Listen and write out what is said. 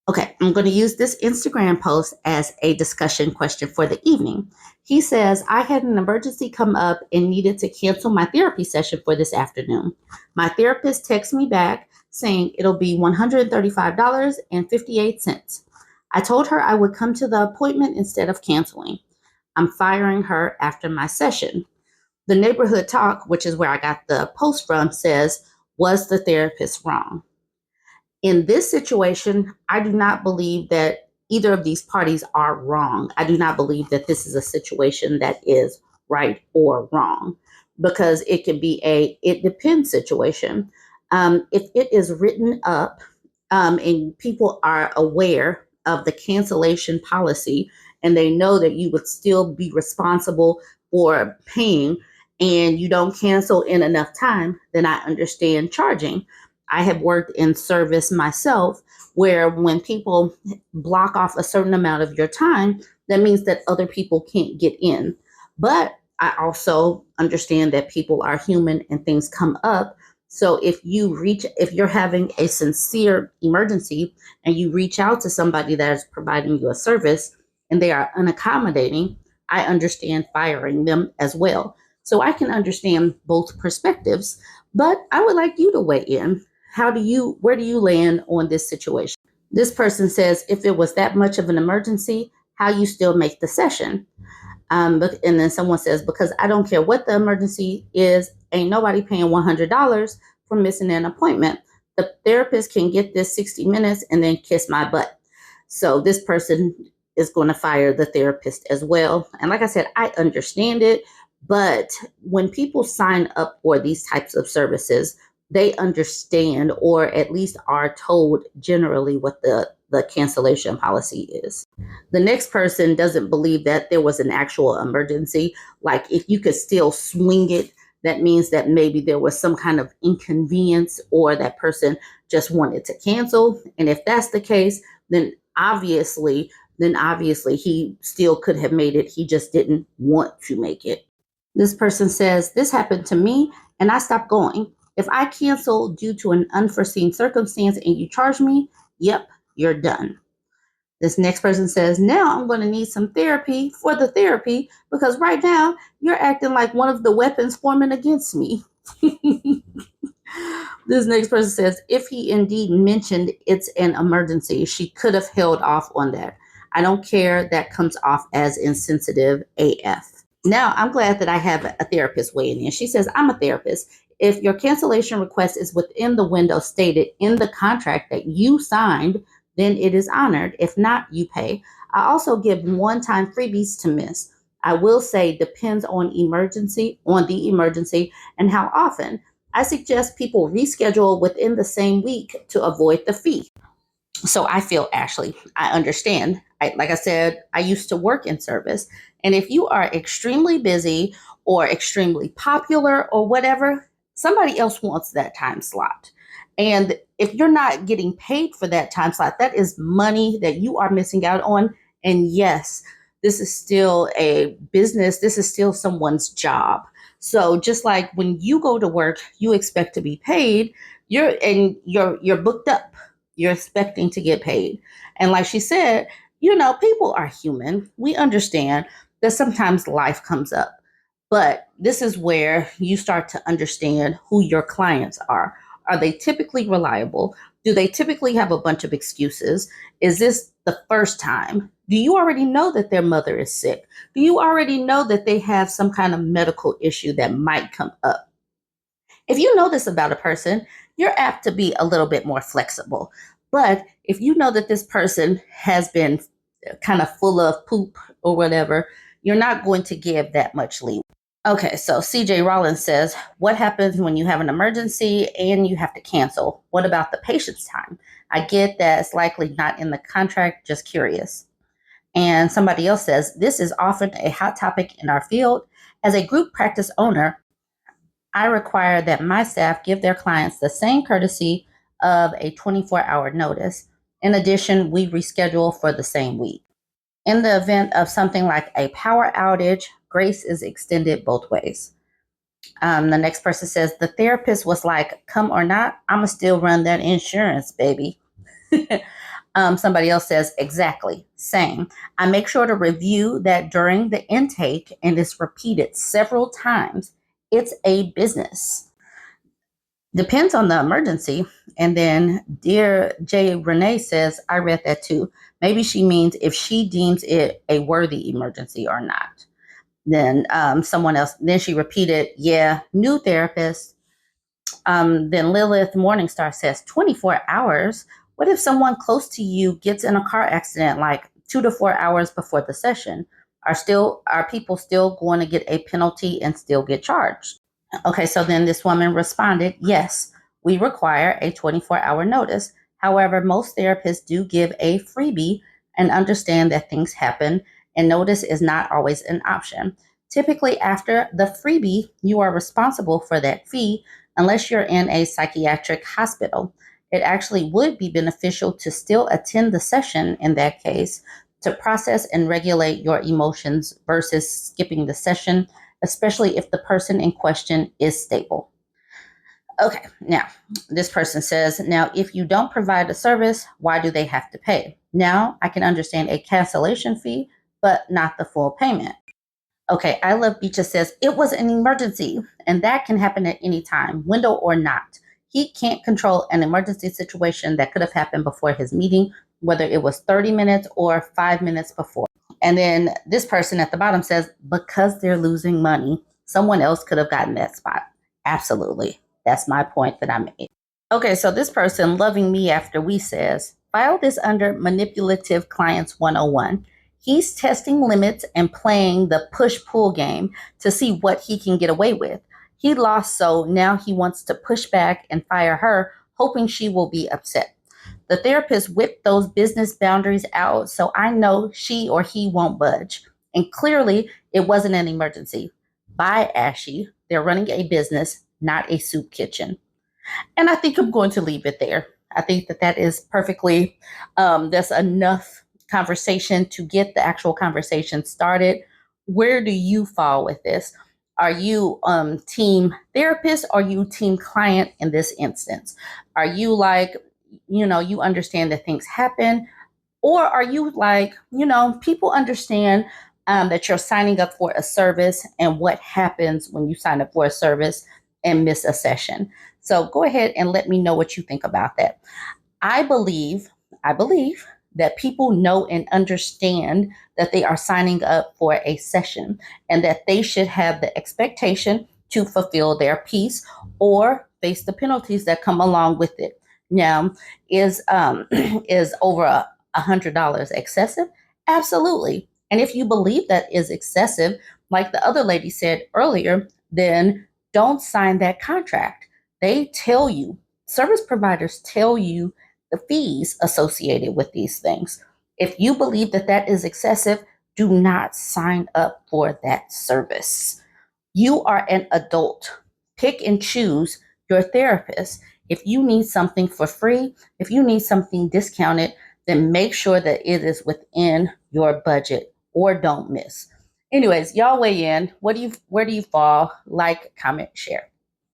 Okay, I'm going to use this Instagram post as a discussion question for the evening. He says, I had an emergency come up and needed to cancel my therapy session for this afternoon. My therapist texts me back saying it'll be $135.58. I told her I would come to the appointment instead of canceling. I'm firing her after my session. The neighborhood talk, which is where I got the post from, says, was the therapist wrong? In this situation, I do not believe that either of these parties are wrong. I do not believe that this is a situation that is right or wrong because it could be a it depends situation. If it is written up and people are aware of the cancellation policy and they know that you would still be responsible for paying and you don't cancel in enough time, then I understand charging. I have worked in service myself where when people block off a certain amount of your time, that means that other people can't get in. But I also understand that people are human and things come up. So if you're having a sincere emergency and you reach out to somebody that is providing you a service and they are unaccommodating, I understand firing them as well. So I can understand both perspectives, but I would like you to weigh in. Where do you land on this situation? This person says, if it was that much of an emergency, how you still make the session? And then someone says, because I don't care what the emergency is, ain't nobody paying $100 for missing an appointment. The therapist can get this 60 minutes and then kiss my butt. So this person is going to fire the therapist as well. And like I said, I understand it. But when people sign up for these types of services, they understand or at least are told generally what the cancellation policy is. The next person doesn't believe that there was an actual emergency. Like if you could still swing it, that means that maybe there was some kind of inconvenience or that person just wanted to cancel. And if that's the case, then obviously he still could have made it. He just didn't want to make it. This person says, this happened to me and I stopped going. If I cancel due to an unforeseen circumstance and you charge me, yep, you're done. This next person says, now I'm going to need some therapy for the therapy because right now you're acting like one of the weapons forming against me. This next person says, if he indeed mentioned it's an emergency, she could have held off on that. I don't care. That comes off as insensitive AF. Now, I'm glad that I have a therapist weighing in. She says, I'm a therapist. If your cancellation request is within the window stated in the contract that you signed, then it is honored. If not, you pay. I also give one-time freebies to miss. I will say depends on the emergency and how often. I suggest people reschedule within the same week to avoid the fee. So I feel, Ashley, I understand. Like I said, I used to work in service. And if you are extremely busy or extremely popular or whatever, somebody else wants that time slot. And if you're not getting paid for that time slot, that is money that you are missing out on. And yes, this is still a business, this is still someone's job. So just like when you go to work, you expect to be paid, you're booked up, you're expecting to get paid. And like she said, people are human. We understand that sometimes life comes up. But this is where you start to understand who your clients are. Are they typically reliable? Do they typically have a bunch of excuses? Is this the first time? Do you already know that their mother is sick? Do you already know that they have some kind of medical issue that might come up? If you know this about a person, you're apt to be a little bit more flexible. But if you know that this person has been kind of full of poop or whatever, you're not going to give that much leeway. Okay, so CJ Rollins says, what happens when you have an emergency and you have to cancel? What about the patient's time? I get that it's likely not in the contract, just curious. And somebody else says, this is often a hot topic in our field. As a group practice owner, I require that my staff give their clients the same courtesy of a 24-hour notice. In addition, we reschedule for the same week. In the event of something like a power outage, grace is extended both ways. The next person says, the therapist was like, come or not, I'm going to still run that insurance, baby. Somebody else says, exactly, same. I make sure to review that during the intake and it's repeated several times. It's a business. Depends on the emergency. And then Dear J. Renee says, I read that too. Maybe she means if she deems it a worthy emergency or not. Then someone else, then she repeated, yeah, new therapist. Then Lilith Morningstar says 24 hours. What if someone close to you gets in a car accident like 2 to 4 hours before the session? Are people still going to get a penalty and still get charged? Okay, so then this woman responded, yes, we require a 24-hour notice. However, most therapists do give a freebie and understand that things happen, and notice is not always an option. Typically, after the freebie, you are responsible for that fee unless you're in a psychiatric hospital. It actually would be beneficial to still attend the session in that case to process and regulate your emotions versus skipping the session, especially if the person in question is stable. Okay, now this person says, now if you don't provide a service, why do they have to pay? Now I can understand a cancellation fee, but not the full payment. Okay, I Love Beaches says, it was an emergency, and that can happen at any time, window or not. He can't control an emergency situation that could have happened before his meeting, whether it was 30 minutes or 5 minutes before. And then this person at the bottom says, because they're losing money, someone else could have gotten that spot. Absolutely. That's my point that I made. Okay, so this person, Loving Me After We, says, file this under Manipulative Clients 101. He's testing limits and playing the push-pull game to see what he can get away with. He lost, so now he wants to push back and fire her, hoping she will be upset. The therapist whipped those business boundaries out, so I know she or he won't budge. And clearly, it wasn't an emergency. Bye, Ashy. They're running a business, not a soup kitchen. And I think I'm going to leave it there. I think that is perfectly, that's enough conversation to get the actual conversation started. Where do you fall with this? Are you team therapist or are you team client in this instance? Are you like, you understand that things happen? Or are you like, people understand that you're signing up for a service and what happens when you sign up for a service and miss a session? So go ahead and let me know what you think about that. I believe that people know and understand that they are signing up for a session and that they should have the expectation to fulfill their piece or face the penalties that come along with it. Now, is is over $100 excessive? Absolutely. And if you believe that is excessive, like the other lady said earlier, then don't sign that contract. They tell you, service providers tell you the fees associated with these things. If you believe that that is excessive, do not sign up for that service. You are an adult. Pick and choose your therapist. If you need something for free, if you need something discounted, then make sure that it is within your budget or don't miss. Anyways, y'all weigh in. Where do you fall? Like, comment, share.